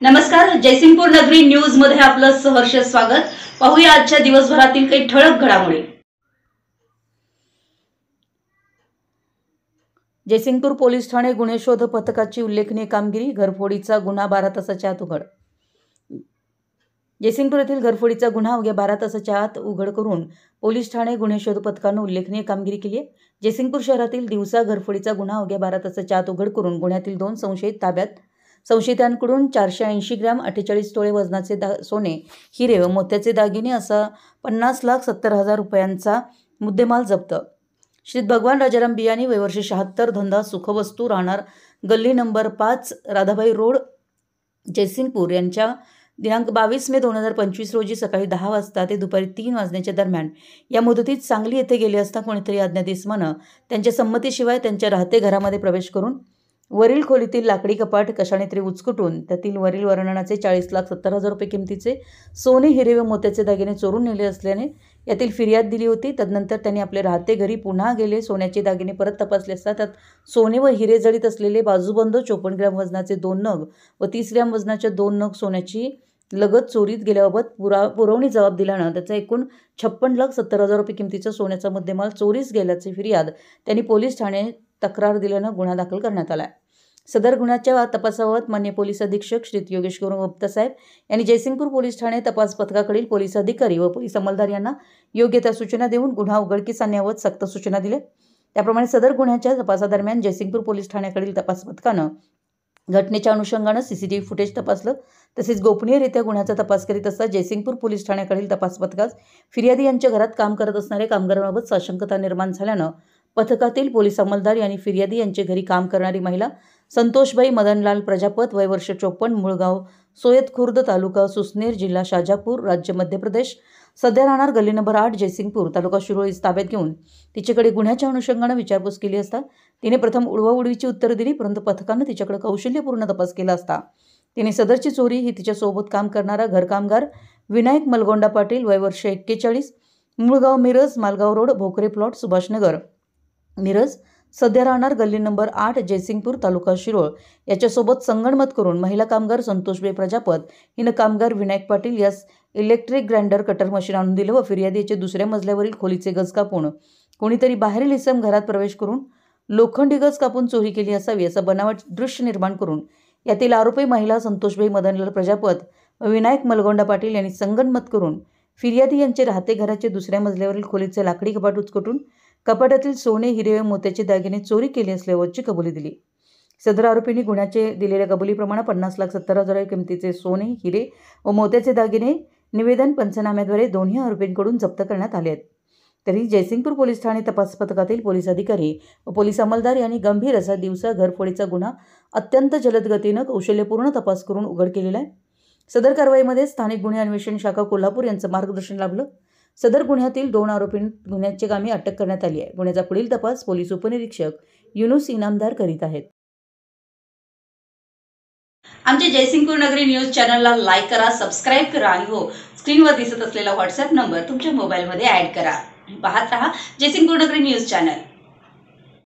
नमस्कार, जयसिंगपूर नगरी न्यूज मध्ये आपलं सहर्ष स्वागत। पाहूया आजच्या दिवसभरातील काही ठळक घडामोडी। जयसिंगपूर पोलीस ठाणे गुन्हे शोध पथकाची उल्लेखनीय कामगिरी। घरफोडीचा गुन्हा 12 तासाच्या आत उघड। जयसिंगपूर येथील घरफोडीचा गुन्हा अवघ्या 12 तासाच्या आत उघड करून पोलीस ठाणे गुन्हे शोध पथकाने उल्लेखनीय कामगिरी केली आहे। जयसिंगपूर शहरातील दिवसा घरफोडीचा गुन्हा अवघ्या 12 तासाच्या आत उघड करून गुन्ह्यातील 2 संशयित ताब्यात। संशयितांकडून 480 ग्रॅम 48 तोळे वजनाचे सोने, हिरे व मोत्याचे दागिने असा 50,70,000 रुपयांचा मुद्देमाल जप्त। श्री भगवान राजाराम बियाणी, वय वर्ष 76, धंदा सुखवस्तू, राहणार गल्ली नंबर 5, राधाबाई रोड, जयसिंगपूर यांच्या दिनांक 22 मे 2025 रोजी सकाळी 10 वाजता ते दुपारी 3 वाजण्याच्या दरम्यान या मुदतीत सांगली येथे गेले असता कोणीतरी अज्ञात इसमानं त्यांच्या संमतीशिवाय त्यांच्या राहते घरामध्ये प्रवेश करून वरील खोलीतील लाकडी कपाट कशाने तरी उचकटून त्यातील वरील वर्णनाचे 40,70,000 रुपये किमतीचे सोने, हिरे व मोत्याचे दागिने चोरून नेले असल्याने यातील फिर्याद दिली होती। तदनंतर त्यांनी आपले राहते घरी पुन्हा गेले, सोन्याचे दागिने परत तपासले असता त्यात सोने व हिरे जडित असलेले बाजूबंद 54 ग्रॅम वजनाचे 2 नग व 30 ग्रॅम वजनाच्या 2 नग सोन्याची लगत चोरीत गेल्याबाबत पुरवणी जबाब दिल्यानं त्याचा एकूण 56,70,000 रुपये किमतीचा सोन्याचा मुद्देमाल चोरीस गेल्याची फिर्याद त्यांनी पोलीस ठाणे तक्रार दिल्यानं गुन्हा दाखल करण्यात आला। सदर गुन्ह्याच्या तपासाबाबत मान्य पोलीस अधीक्षक श्री योगेश गुप्ता साहेब यांनी जयसिंगपूर पोलीस ठाणे तपास पथकाकडील पोलीस अधिकारी व पोलीस अंमलदार यांना योग्य त्या सूचना देऊन गुन्हा उघडकीस आणण्याबाबत सक्त सूचना दिल्या। त्याप्रमाणे सदर गुन्ह्याच्या तपासादरम्यान जयसिंगपूर पोलीस ठाण्याकडील तपास पथकानं घटनेच्या अनुषंगानं सीसीटीव्ही फुटेज तपासलं। तसेच गोपनीयरित्या गुन्ह्याचा तपास करीत असता जयसिंगपूर पोलीस ठाण्याकडील तपास पथकास फिर्यादी यांच्या घरात काम करत असणाऱ्या कामगारांबाबत साशंकता निर्माण झाल्यानं पथकातील पोलीस अंमलदार यांनी फिर्यादी यांच्या घरी काम करणारी महिला संतोषबाई मदनलाल प्रजापत, वय वर्ष 54, मूळ गाव सोयत खुर्द, तालुका सुसनेर, जिल्हा शाजापूर, राज्य मध्य प्रदेश, सध्या राहणार गल्ली नंबर 8, जयसिंगपूर, तालुका शिरोळ ताब्यात घेऊन तिच्याकडे गुन्ह्याच्या अनुषंगानं विचारपूस केली असता तिने प्रथम उडवाउडवीची उत्तरं दिली, परंतु पथकानं तिच्याकडे कौशल्यपूर्ण तपास केला असता तिने सदरची चोरी ही तिच्यासोबत काम करणारा घरकामगार विनायक मलगोंडा पाटील, वय वर्ष 41, मूळ गाव मिरज, मालगाव रोड, भोकरे प्लॉट, सुभाषनगर, मिरज, सध्या राहणार गल्ली नंबर 8, जयसिंगपूर, तालुका शिरोळ याच्यासोबत संगनमत करून महिला कामगार संतोषबाई प्रजापत हिनं कामगार विनायक पाटील यास इलेक्ट्रिक ग्राइंडर कटर मशीन आणून दिलं व फिर्यादीचे दुसऱ्या मजल्यावरील खोलीचे गज कापून कोणीतरी बाहेरील इसम घरात प्रवेश करून लोखंडी गज कापून चोरी केली असावी असा बनावट दृश्य निर्माण करून यातील आरोपी महिला संतोषबाई मदनलाल प्रजापत व विनायक मलगोंडा पाटील यांनी संगनमत करून फिर्यादी यांचे राहते घराचे दुसऱ्या मजल्यावरील खोलीचे लाकडी कपाट उचकटून कपाटातील सोने, हिरे व मोत्याचे दागिने चोरी केली असल्याची कबुली दिली। सदर आरोपींनी गुन्ह्याचे दिलेल्या कबुलीप्रमाणे 50,70,000 किमतीचे सोने, हिरे व मोत्याचे दागिने निवेदन पंचनाम्याद्वारे दोन्ही आरोपींकडून जप्त करण्यात आले आहेत। तरी जयसिंगपूर पोलीस ठाणे तपास पथकातील पोलीस अधिकारी व पोलीस अंमलदार यांनी गंभीर असा दिवसा घरफोडीचा गुन्हा अत्यंत जलद गतीनं कौशल्यपूर्ण तपास करून उघड केलेला आहे। सदर कारवाईमध्ये स्थानिक गुन्हे अन्वेषण शाखा कोल्हापूर यांचं मार्गदर्शन लाभलं। सदर गुन्ह्यातील 2 आरोपींना गुन्ह्याच्या कामी अटक करण्यात आली आहे। गुन्ह्याचा पुढील तपास पोलीस उपनिरीक्षक युनुस इनामदार करीत आहेत। आमच्या जयसिंगपूर नगरी न्यूज चॅनलला लाईक करा, सबस्क्राइब करा आणि हो, स्क्रीनवर दिसत असलेला व्हॉट्सअप नंबर तुमच्या मोबाईलमध्ये ऍड करा। पाहत रहा जयसिंगपूर नगरी न्यूज चॅनल।